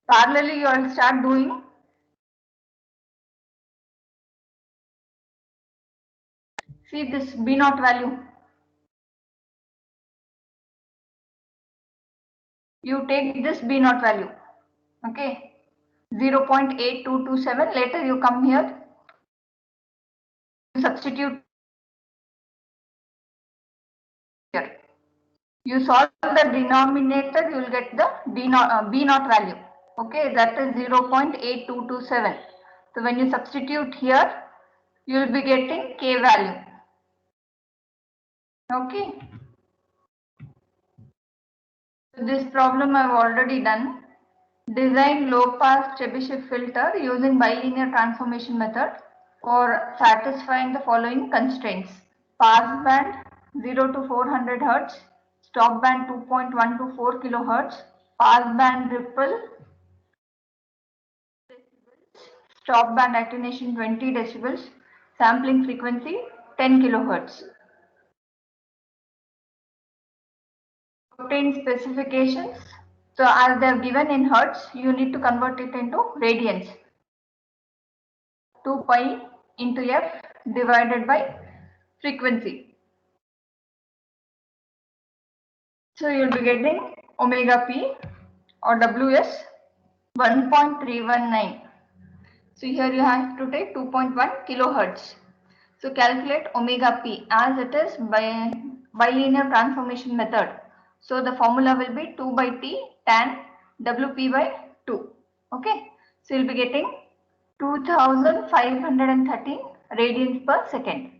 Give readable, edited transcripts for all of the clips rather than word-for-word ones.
Parallelly, you will start doing. See this B naught value. You take this B naught value. Okay. 0.8227. Later you come here. You substitute here. You solve the denominator, you will get the B naught value. Okay, that is 0.8227. So when you substitute here, you will be getting K value. Okay. So this problem I have already done. Design low pass Chebyshev filter using bilinear transformation method for satisfying the following constraints. Pass band 0 to 400 Hz, stop band 2.1 to 4 kHz, pass band ripple, stop band attenuation 20 decibels, sampling frequency 10 kHz. Obtain specifications. So as they are given in Hertz, you need to convert it into radians. 2 pi into f divided by frequency. So you will be getting omega p or Ws 1.319. So here you have to take 2.1 kilohertz. So calculate omega p as it is by bilinear transformation method. So the formula will be 2 by T tan Wp by 2. Okay. So you will be getting 2513 radians per second.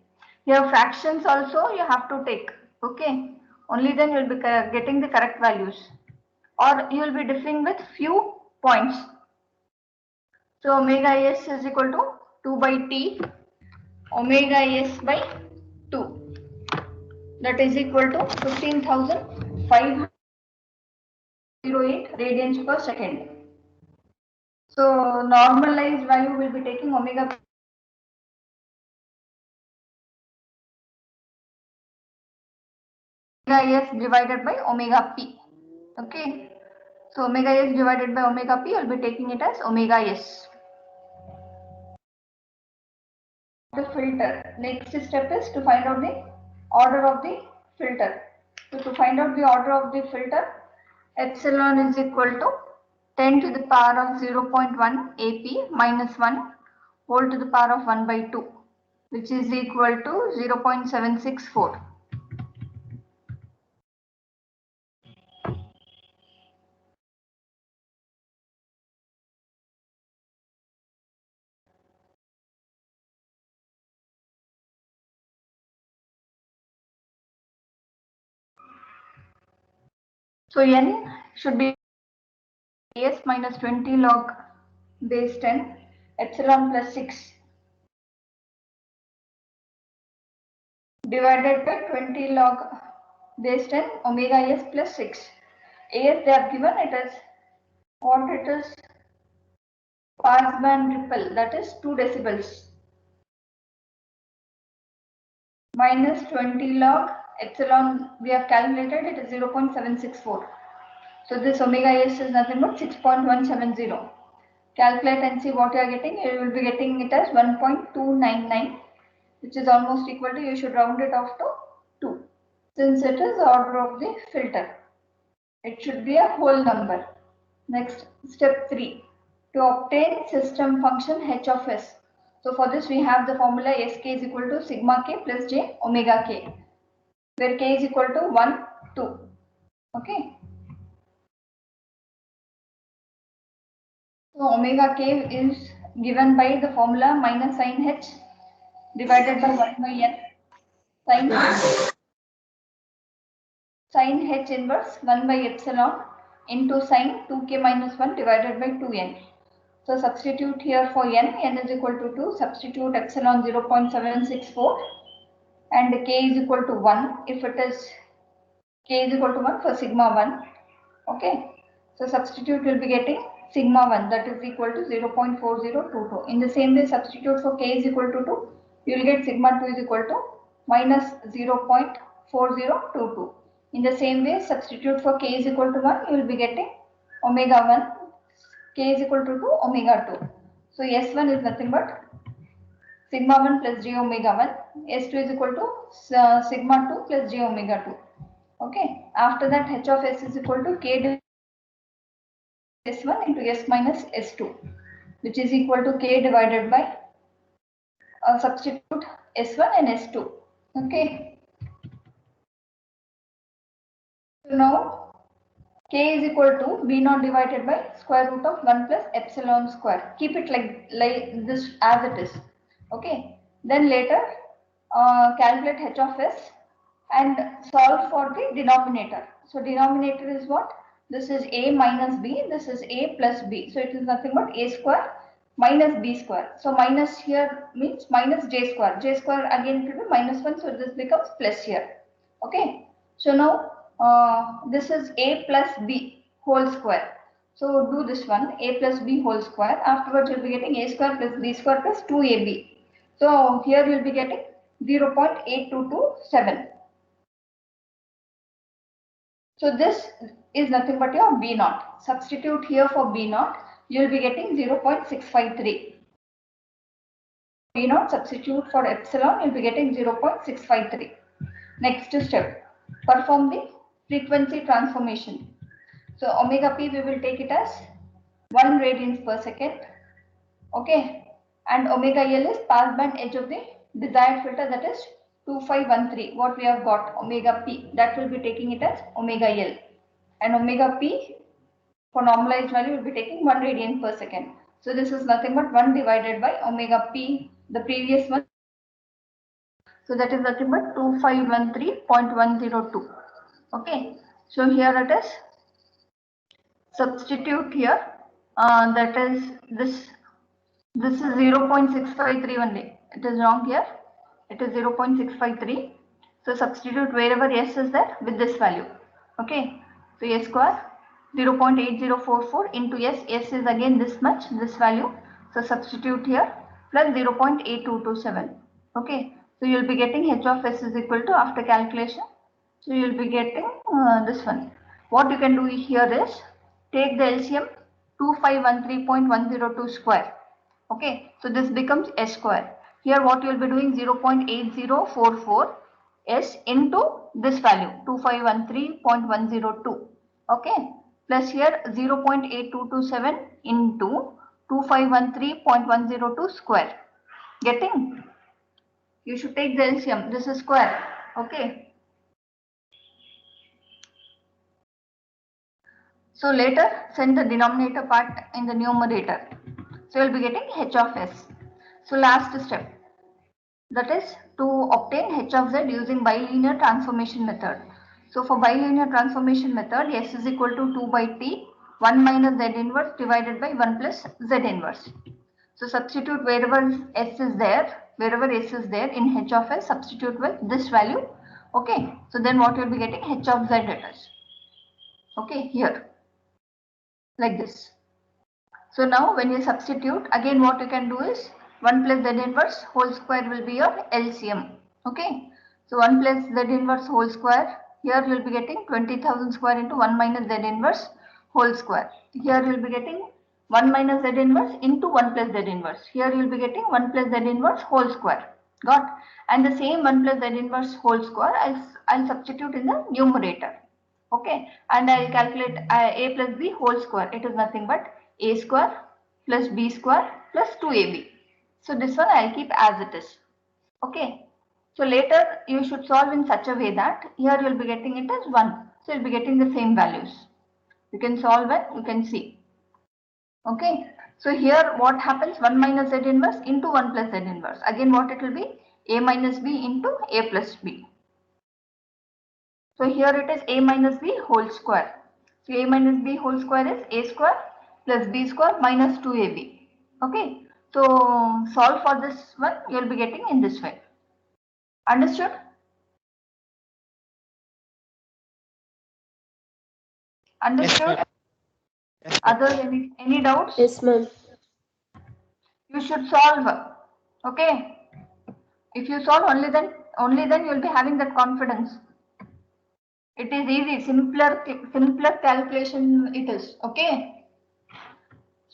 Here fractions also you have to take. Okay. Only then you will be getting the correct values. Or you will be differing with few points. So omega s is equal to 2 by T omega s by 2. That is equal to 15,508 radians per second. So normalized value will be taking omega s divided by omega p. Okay. So omega s divided by omega p, will be taking it as omega s. The filter. Next step is to find out the order of the filter. So to find out the order of the filter, epsilon is equal to 10 to the power of 0.1 AP minus 1 whole to the power of 1 by 2, which is equal to 0.764. So n should be s minus 20 log base 10 epsilon plus 6 divided by 20 log base 10 omega s plus 6. As they have given it as what it is, pass band ripple, that is 2 decibels, minus 20 log epsilon we have calculated, it is 0.764. So this omega s is nothing but 6.170. Calculate and see what you are getting. You will be getting it as 1.299, which is almost equal to, you should round it off to 2. Since it is order of the filter, it should be a whole number. Next, step 3. To obtain system function h of s. So for this we have the formula sk is equal to sigma k plus j omega k, where k is equal to 1, 2. Okay. So omega k is given by the formula minus sin h divided by 1 by n sin h inverse 1 by epsilon into sin 2k minus 1 divided by 2n. So substitute here for n is equal to 2, substitute epsilon 0.764 and k is equal to 1 if it is k is equal to 1 for sigma 1. Okay. So substitute will be getting sigma 1, that is equal to 0.4022. In the same way, substitute for k is equal to 2, you will get sigma 2 is equal to minus 0.4022. In the same way, substitute for k is equal to 1, you will be getting omega 1, k is equal to omega 2. So S1 is nothing but sigma 1 plus j omega 1. S2 is equal to sigma 2 plus j omega 2. Okay. After that, h of s is equal to k S1 into S minus S2, which is equal to k divided by substitute S1 and S2. Okay. So now k is equal to b naught divided by square root of 1 plus epsilon square. Keep it like this as it is. Okay. Then later calculate h of s and solve for the denominator. So denominator is what? This is a minus b, this is a plus b. So it is nothing but a square minus b square. So minus here means minus j square. J square again to be minus 1, so this becomes plus here. Okay. So now this is a plus b whole square. So do this one, a plus b whole square. Afterwards you'll be getting a square plus b square plus 2ab. So here you'll be getting 0.8227. So this is nothing but your B naught. Substitute here for B naught, you will be getting 0.653. B naught, substitute for epsilon, you will be getting 0.653. Next step, perform the frequency transformation. So omega p we will take it as 1 radians per second. Okay, and omega L is passband edge of the desired filter, that is 2513. What we have got, omega p, that will be taking it as omega L. And omega p for normalized value will be taking 1 radian per second. So this is nothing but 1 divided by omega p, the previous one. So that is nothing but 2513.102. Okay. So here it is. Substitute here. That is this. This is 0.653 only. It is wrong here. It is 0.653. So substitute wherever s is there with this value. Okay. So s square 0.8044 into s. S is again this much, this value. So substitute here plus 0.8227. Okay. So you will be getting h of s is equal to, after calculation, so you will be getting this one. What you can do here is take the LCM 2513.102 square. Okay, so this becomes s square. Here what you will be doing, 0.8044 s into this value 2513.102. Okay, plus here 0.8227 into 2513.102 square. Getting? You should take the LCM. This is square. Okay. So later send the denominator part in the numerator. So you'll be getting h of s. So last step, that is to obtain h of z using bilinear transformation method. So for bilinear transformation method, s is equal to 2 by t, 1 minus z inverse divided by 1 plus z inverse. So substitute wherever s is there, in h of s, substitute with this value. Okay, so then what you'll be getting, h of z it is. Okay, here, like this. So now when you substitute, again what you can do is 1 plus z inverse whole square will be your LCM. Okay. So 1 plus z inverse whole square, here you will be getting 20,000 square into 1 minus z inverse whole square. Here you will be getting 1 minus z inverse into 1 plus z inverse. Here you will be getting 1 plus z inverse whole square. Got? And the same 1 plus z inverse whole square I'll substitute in the numerator. Okay, and I'll calculate a plus b whole square. It is nothing but a square plus b square plus 2ab. So this one I'll keep as it is. Okay, so later you should solve in such a way that here you'll be getting it as 1. So you'll be getting the same values. You can solve it, you can see. Okay, so here what happens, 1 minus z inverse into 1 plus z inverse. Again what it will be, a minus b into a plus b. So here it is a minus b whole square. So a minus b whole square is a square plus b square minus 2ab. Okay. So solve for this one, you will be getting in this way. Understood? Understood? Yes, Other any doubts? Yes, ma'am. You should solve. Okay. If you solve only then you will be having that confidence. It is easy, simpler calculation it is. Okay.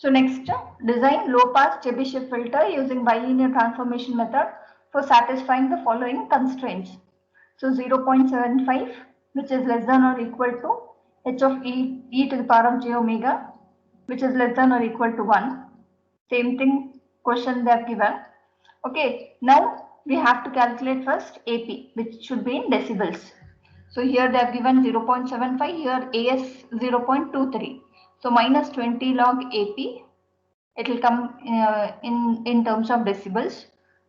So next, design low-pass Chebyshev filter using bilinear transformation method for satisfying the following constraints. So 0.75, which is less than or equal to h of e to the power of j omega, which is less than or equal to 1. Same thing, question they have given. Okay, now we have to calculate first AP, which should be in decibels. So here they have given 0.75, here AS 0.23. So minus 20 log AP, it will come in terms of decibels.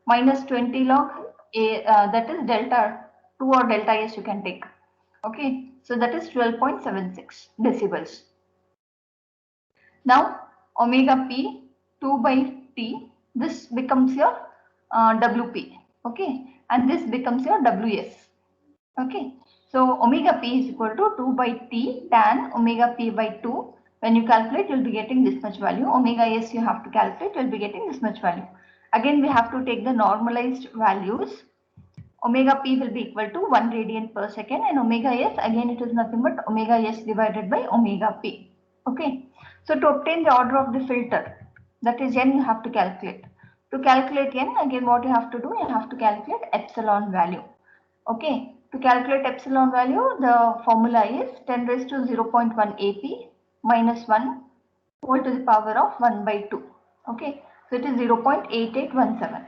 Minus 20 log A, that is delta 2 or delta S you can take. Okay, so that is 12.76 decibels. Now omega P 2 by T, this becomes your WP. Okay, and this becomes your WS. Okay, so omega P is equal to 2 by T tan omega P by 2. When you calculate, you'll be getting this much value. Omega S you have to calculate, you'll be getting this much value. Again, we have to take the normalized values. Omega P will be equal to 1 radian per second, and omega S, again it is nothing but omega S divided by omega P. Okay, so to obtain the order of the filter, that is N, you have to calculate. To calculate N, again what you have to do, you have to calculate epsilon value. Okay, to calculate epsilon value, the formula is 10 raised to 0.1 AP minus 1 whole to the power of 1 by 2. Okay, so it is 0.8817.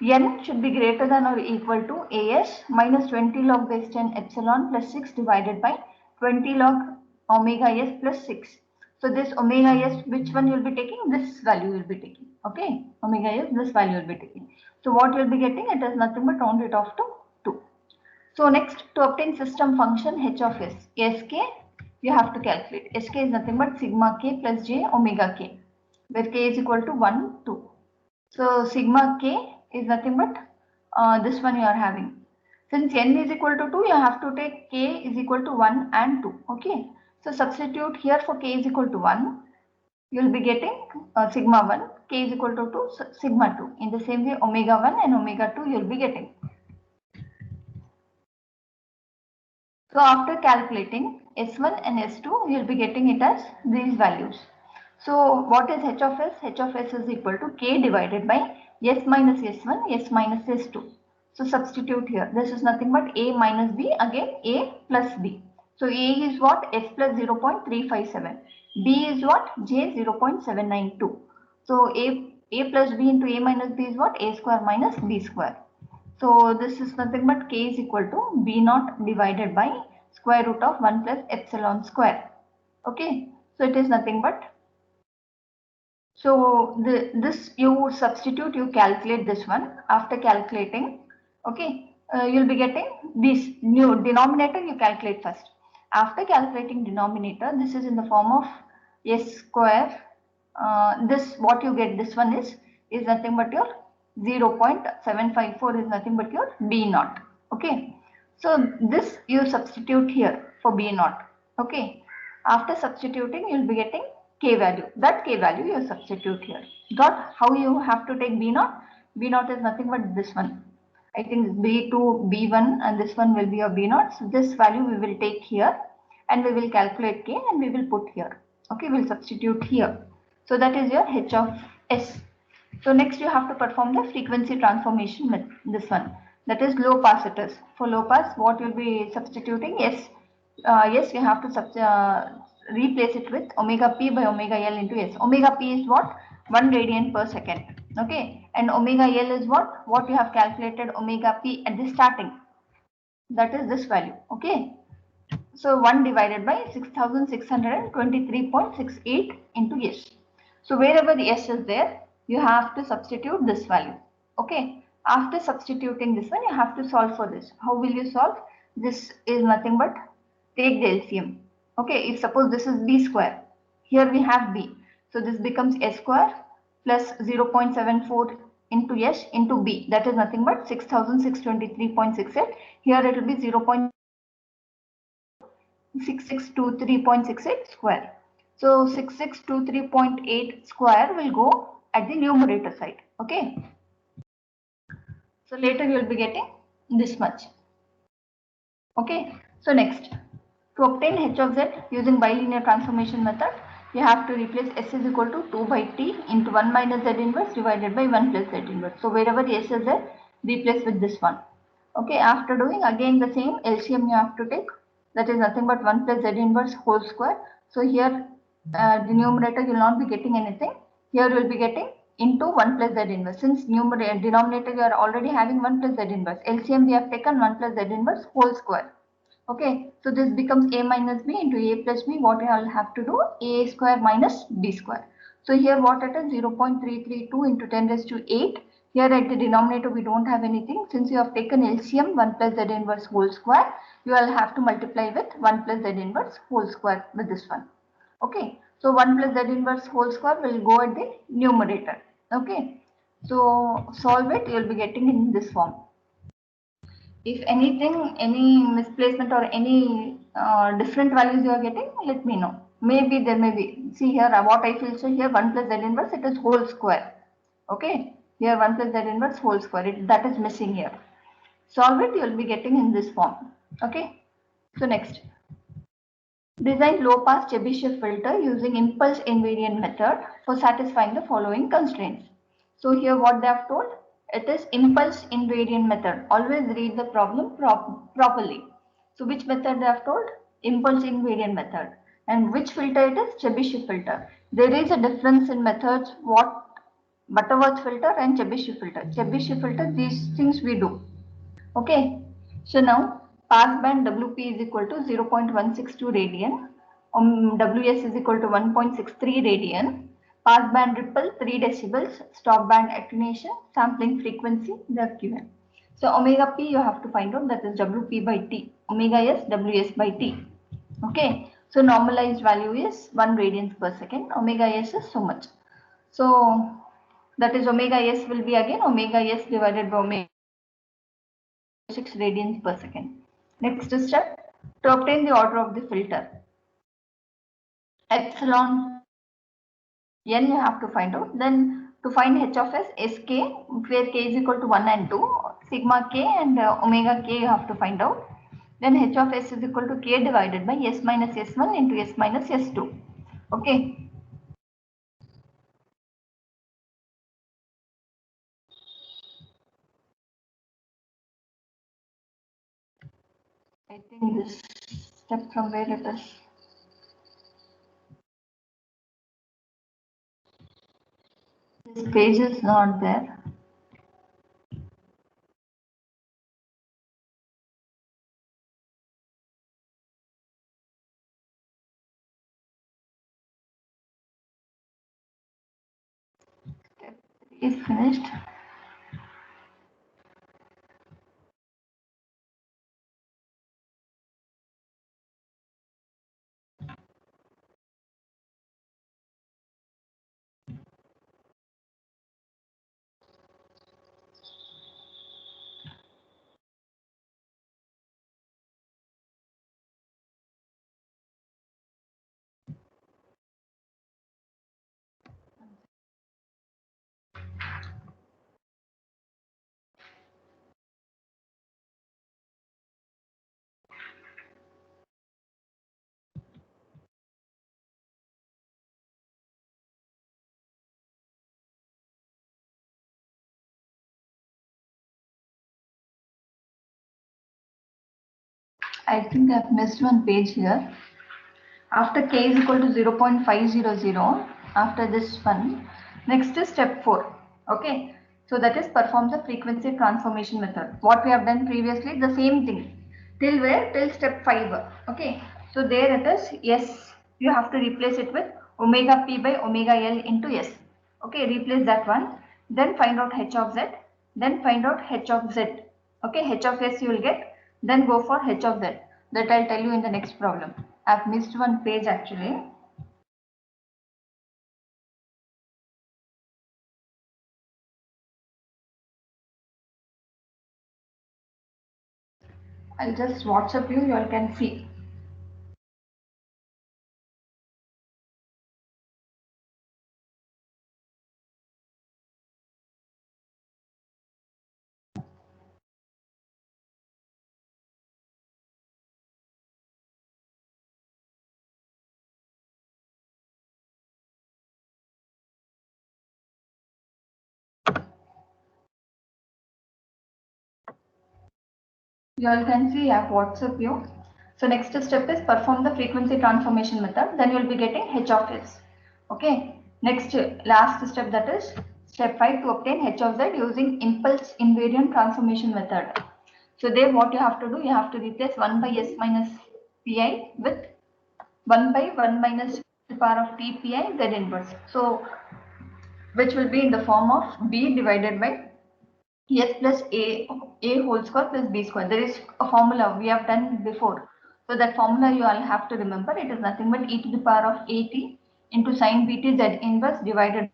N should be greater than or equal to AS minus 20 log base 10 epsilon plus 6 divided by 20 log omega S plus 6. So this omega S, which one you will be taking? This value you will be taking. Okay, omega S, this value you will be taking. So what you will be getting? It is nothing but round it off to 2. So next, to obtain system function h of s, sk you have to calculate. Sk is nothing but sigma k plus j omega k, where k is equal to 1, 2. So sigma k is nothing but this one you are having. Since n is equal to 2, you have to take k is equal to 1 and 2. Okay. So substitute here for k is equal to 1. You will be getting sigma 1, k is equal to 2, so sigma 2. In the same way, omega 1 and omega 2 you will be getting. So after calculating S1 and S2, you will be getting it as these values. So what is h of s? H of s is equal to k divided by s minus s1, s minus s2. So substitute here. This is nothing but a minus b, again a plus b. So a is what? S plus 0.357. B is what? J 0.792. So a plus b into a minus b is what? A square minus b square. So this is nothing but k is equal to b naught divided by square root of 1 plus epsilon square. Okay, so it is nothing but, so this you substitute, you calculate this one. After calculating, okay, you'll be getting this new denominator, you calculate first. After calculating denominator, this is in the form of s square. This what you get, this one is nothing but your 0.754 is nothing but your b naught. Okay, so this you substitute here for b naught. Okay, after substituting, you'll be getting k value. That k value you substitute here. Got how you have to take b naught? B naught is nothing but this one. I think b2, b1, and this one will be your b naught. So this value we will take here, and we will calculate k, and we will put here. Okay, we'll substitute here. So that is your h of s. So next you have to perform the frequency transformation with this one. That is low pass it is. For low pass, what you'll be substituting? Yes, you have to replace it with omega p by omega L into S. Omega p is what? 1 radian per second. Okay, and omega L is what? What you have calculated omega p at the starting. That is this value. Okay. So 1 divided by 6623.68 into S. So wherever the S is there, you have to substitute this value. Okay. After substituting this one, you have to solve for this. How will you solve? This is nothing but take the LCM. Okay. If suppose this is B square, here we have B. So this becomes S square plus 0.74 into S into B. That is nothing but 6623.68. Here it will be 0.6623.68 square. So 6623.8 square will go at the numerator side. Okay. So later you will be getting this much. Okay. So next, to obtain h of z using bilinear transformation method, you have to replace S is equal to 2 by T into 1 minus Z inverse divided by 1 plus Z inverse. So wherever S is there, replace with this one. Okay, after doing again the same LCM you have to take, that is nothing but 1 plus Z inverse whole square. So here the numerator you will not be getting anything. Here you will be getting into 1 plus Z inverse. Since denominator you are already having 1 plus Z inverse, LCM we have taken 1 plus Z inverse whole square. Okay, so this becomes a minus b into a plus b. What I will have to do, a square minus b square. So here what it is, 0.332 into 10 raised to 8. Here at the denominator we don't have anything. Since you have taken LCM 1 plus z inverse whole square, you will have to multiply with 1 plus z inverse whole square with this one. Okay, so 1 plus z inverse whole square will go at the numerator. Okay, so solve it, you will be getting in this form. If anything, any misplacement or any different values you are getting, let me know. Maybe there may be. See here, what I feel, so here 1 plus z inverse, it is whole square. Okay, here 1 plus z inverse whole square, that is missing here. Solve it, you will be getting in this form. Okay, so next. Design low pass Chebyshev filter using impulse invariant method for satisfying the following constraints. So here what they have told, it is impulse invariant method. Always read the problem properly. So which method they have told? Impulse invariant method. And which filter it is? Chebyshev filter. There is a difference in methods, what Butterworth filter and Chebyshev filter. Chebyshev filter, these things we do. Okay, so now passband WP is equal to 0.162 radian, WS is equal to 1.63 radian, passband ripple 3 decibels, stop band attenuation, sampling frequency they are given. So omega P you have to find out, that is WP by T, omega S WS by T. Okay, so normalized value is 1 radians per second, omega S is so much. So that is omega S will be again omega S divided by omega 6 radians per second. Next step, to obtain the order of the filter. Epsilon n you have to find out. Then to find h of s, sk, where k is equal to 1 and 2, sigma k and omega k you have to find out. Then h of s is equal to k divided by s minus s1 into s minus s2. Okay. I think this step from where it is. This page is not there. Step 3 is finished. I think I've missed one page here. After k is equal to 0.500, after this one, next is step 4. Okay, so that is perform the frequency transformation method. What we have done previously, the same thing. Till where? Till step 5. Okay, so there it is, yes, you have to replace it with omega p by omega L into s. Okay, replace that one. Then find out h of z. Then find out h of z. Okay, h of s you will get. Then go for h of z. That I'll tell you in the next problem. I've missed one page actually. I'll just WhatsApp you, you all can see. You all can see I have WhatsApp you. So next step is perform the frequency transformation method. Then you will be getting H of S. Okay. Next last step, that is step 5, to obtain H of Z using impulse invariant transformation method. So there what you have to do, you have to replace 1 by S minus Pi with 1 by 1 minus the power of T Pi Z inverse. So which will be in the form of B divided by S plus A whole square plus B square. There is a formula we have done before. So that formula you all have to remember. It is nothing but e to the power of AT into sine BT Z inverse divided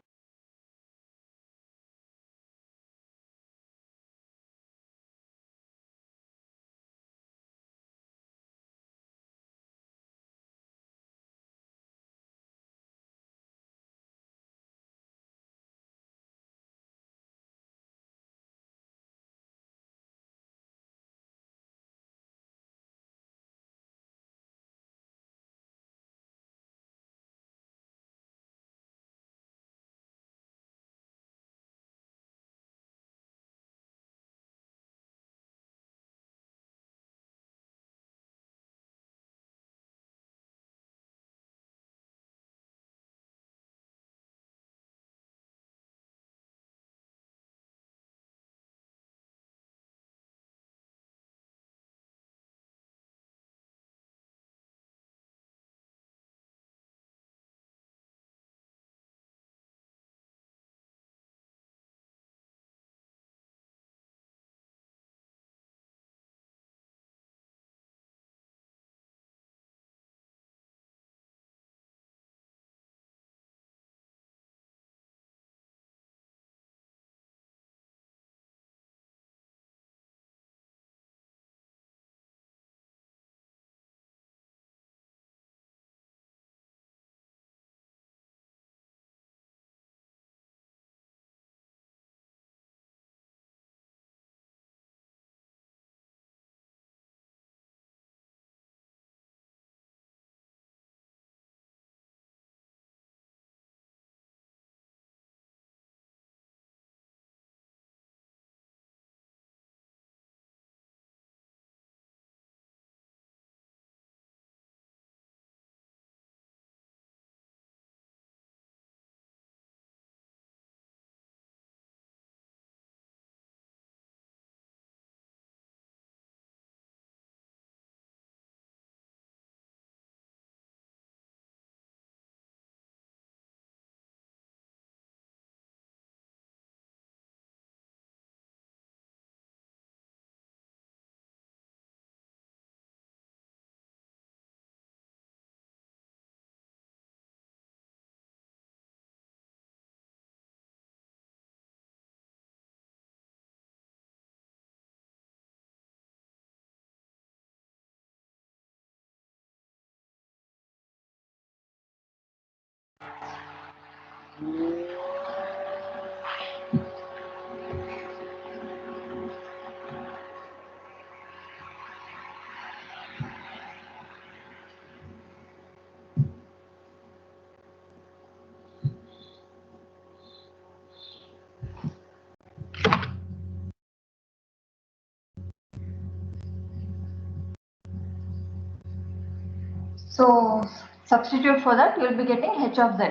so substitute for that you will be getting H of Z.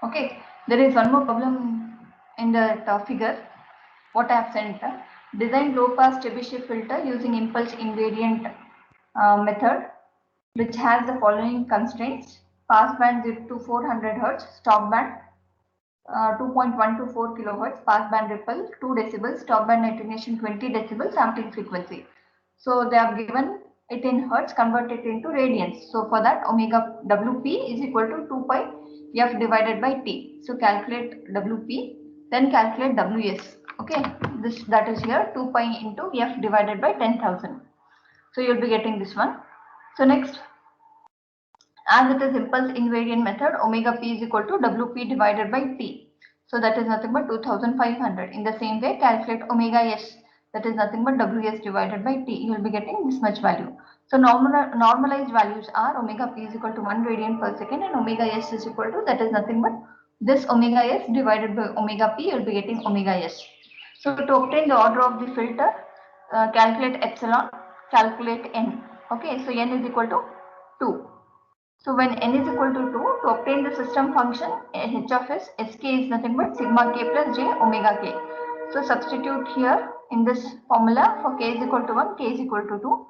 Okay. There is one more problem in the figure. What I have sent. Design low pass Chebyshev filter using impulse invariant method, which has the following constraints: pass band 0 to 400 Hz, stop band 2.124 kilohertz, pass band ripple 2 decibels, stop band attenuation 20 decibels, sampling frequency. So they have given it in hertz, convert it into radians. So for that, omega WP is equal to 2 pi f divided by t. So calculate WP, then calculate WS. Okay, this that is here 2 pi into f divided by 10,000. So you'll be getting this one. So next, as it is impulse invariant method, omega p is equal to WP divided by t. So that is nothing but 2500. In the same way, calculate omega s, that is nothing but Ws divided by t. You will be getting this much value. So normalized values are omega p is equal to 1 radian per second and omega s is equal to, that is nothing but this omega s divided by omega p. You will be getting omega s. So to obtain the order of the filter, calculate epsilon. calculate n. Okay, so n is equal to 2. So when n is equal to 2, to obtain the system function h of s, sk is nothing but sigma k plus j omega k. So substitute here in this formula for k is equal to 1, k is equal to 2.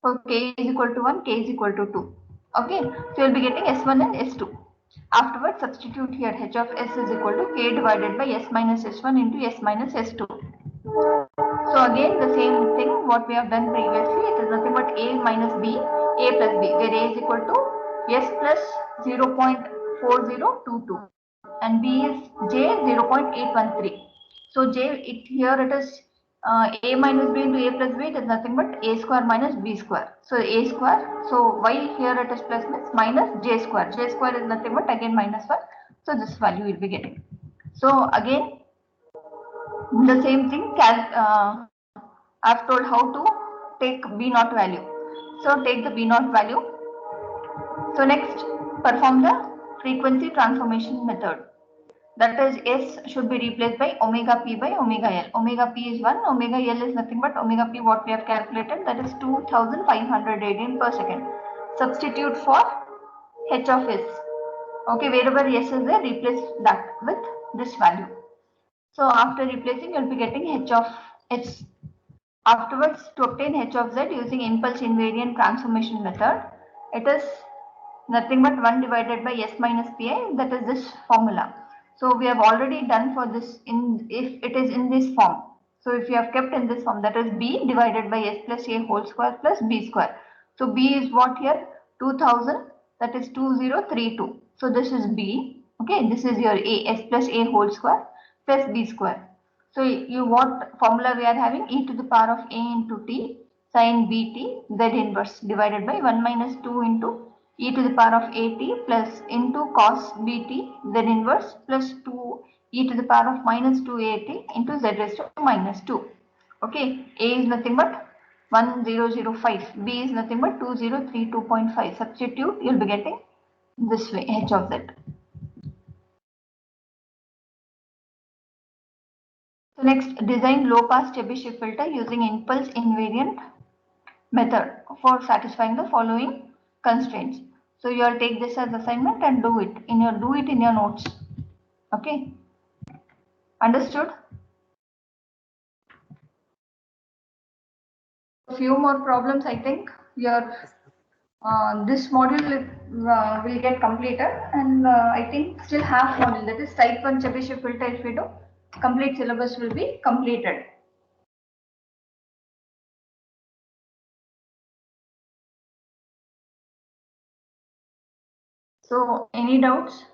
For k is equal to 1, k is equal to 2. Okay, so you'll be getting s1 and s2. Afterwards, substitute here h of s is equal to k divided by s minus s1 into s minus s2. So again the same thing what we have done previously, it is nothing but a minus b, a plus b, where a is equal to s plus 0.4022 and b is j 0.813. So j, here it is a minus b into a plus b, it is nothing but a square minus b square. So a square, so why here it is plus means minus j square. J square is nothing but again minus 1. So this value will be getting. So again the same thing, I've told how to take B naught value. So take the B naught value. So next, perform the frequency transformation method. That is, S should be replaced by omega P by omega L. Omega P is 1, omega L is nothing but omega P what we have calculated, that is 2500 radian per second. Substitute for H of S. Okay, wherever S is there, replace that with this value. So after replacing, you'll be getting H of S. Afterwards, to obtain h of z using impulse invariant transformation method, it is nothing but 1 divided by s minus pi, that is this formula. So we have already done for this if it is in this form. So if you have kept in this form, that is b divided by s plus a whole square plus b square. So b is what here? 2000, that is 2032. So this is b. Okay, this is your a, s plus a whole square plus b square. So you what formula we are having? E to the power of a into t sin bt z inverse divided by 1 minus 2 into e to the power of at plus into cos bt z inverse plus 2 e to the power of minus 2at into z raised to minus 2. Okay, a is nothing but 1005, b is nothing but 2032.5. Substitute, you'll be getting this way h of z. So next, design low-pass Chebyshev filter using impulse invariant method for satisfying the following constraints. So you will take this as assignment and do it in your notes. Okay, understood? A few more problems. I think your this module will get completed, and I think still half module, that is type 1 Chebyshev filter. If we do, complete syllabus will be completed. So any doubts?